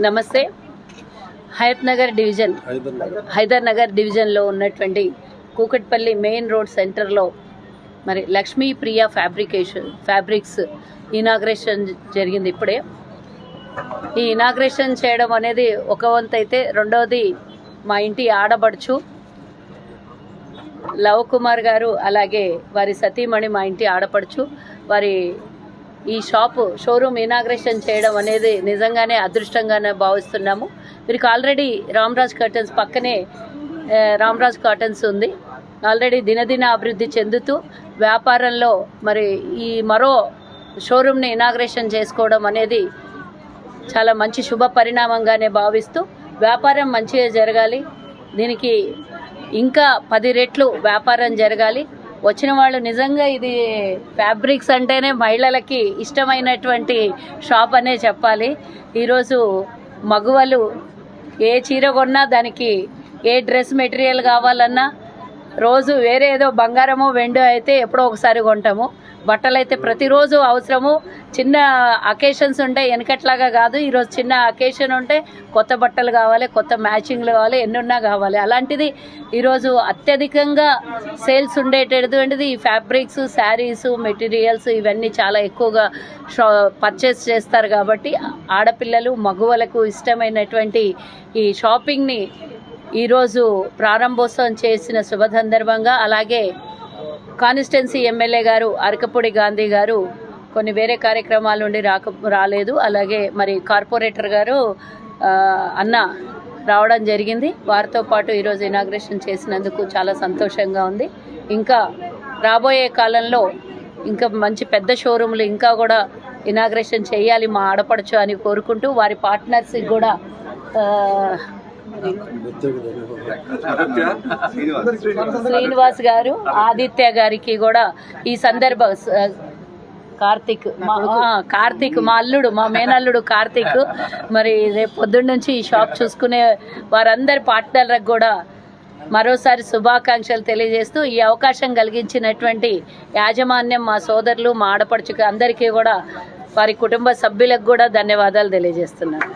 నమస్తే. హైదర్ నగర్ డివిజన్లో ఉన్నటువంటి కూకట్పల్లి మెయిన్ రోడ్ సెంటర్లో మరి లక్ష్మీ ప్రియ ఫ్యాబ్రిక్స్ ఇనాగ్రేషన్ జరిగింది. ఇప్పుడే ఈ ఇనాగ్రేషన్ చేయడం అనేది ఒక వంతు అయితే, రెండవది మా ఇంటి ఆడబడుచు లవ్ కుమార్ గారు, అలాగే వారి సతీమణి మా ఇంటి ఆడపడుచు వారి ఈ షోరూమ్ ఇనాగ్రేషన్ చేయడం అనేది నిజంగానే అదృష్టంగానే భావిస్తున్నాము. వీరికి ఆల్రెడీ రామ్రాజ్ కర్టన్స్ పక్కనే రామ్రాజ్ కర్టన్స్ ఉంది. ఆల్రెడీ దినదిన అభివృద్ధి చెందుతూ వ్యాపారంలో మరి ఈ మరో షోరూమ్ని ఇనాగ్రేషన్ చేసుకోవడం అనేది చాలా మంచి శుభ పరిణామంగానే భావిస్తూ, వ్యాపారం మంచిగా జరగాలి, దీనికి ఇంకా 10 రెట్లు వ్యాపారం జరగాలి. వచ్చిన వాళ్ళు నిజంగా ఇది ఫ్యాబ్రిక్స్ అంటేనే మహిళలకి ఇష్టమైనటువంటి షాప్ అనే చెప్పాలి. ఈరోజు మగువలు ఏ చీర కొన్నా, దానికి ఏ డ్రెస్ మెటీరియల్ కావాలన్నా, రోజు వేరే ఏదో బంగారమో వెండో అయితే ఎప్పుడో ఒకసారి కొంటాము. బట్టలు అయితే ప్రతిరోజు అవసరము. చిన్న అకేషన్స్ ఉంటే వెనకట్లాగా కాదు, ఈరోజు చిన్న అకేషన్ ఉంటే కొత్త బట్టలు కావాలి, కొత్త మ్యాచింగ్లు కావాలి, ఎన్నున్నా కావాలి. అలాంటిది ఈరోజు అత్యధికంగా సేల్స్ ఉండేటటువంటిది ఈ ఫ్యాబ్రిక్స్, శారీస్, మెటీరియల్స్ ఇవన్నీ చాలా ఎక్కువగా పర్చేస్ చేస్తారు. కాబట్టి ఆడపిల్లలు మగువలకు ఇష్టమైనటువంటి ఈ షాపింగ్ని ఈరోజు ప్రారంభోత్సవం చేసిన శుభ సందర్భంగా, అలాగే కాన్స్టిట్యున్సీ ఎమ్మెల్యే గారు అరకపూడి గాంధీ గారు కొన్ని వేరే కార్యక్రమాల నుండి రాలేదు. అలాగే మరి కార్పొరేటర్ గారు అన్న రావడం జరిగింది. వారితో పాటు ఈరోజు ఇనాగ్రేషన్ చేసినందుకు చాలా సంతోషంగా ఉంది. ఇంకా రాబోయే కాలంలో ఇంకా మంచి పెద్ద షోరూమ్లు ఇంకా కూడా ఇనాగ్రేషన్ చేయాలి మా ఆడపడుచు అని కోరుకుంటూ, వారి పార్ట్నర్స్కి కూడా శ్రీనివాస్ గారు, ఆదిత్య గారికి కూడా ఈ సందర్భ కార్తిక్ మా అల్లుడు, మా మేనల్లుడు కార్తిక్, మరి రేపు పొద్దున్న నుంచి ఈ షాప్ చూసుకునే వారందరి పార్ట్నర్లకు కూడా మరోసారి శుభాకాంక్షలు తెలియజేస్తూ, ఈ అవకాశం కలిగించినటువంటి యాజమాన్యం, మా సోదరులు, మా ఆడపడుచుకు అందరికీ కూడా, వారి కుటుంబ సభ్యులకు కూడా ధన్యవాదాలు తెలియజేస్తున్నాను.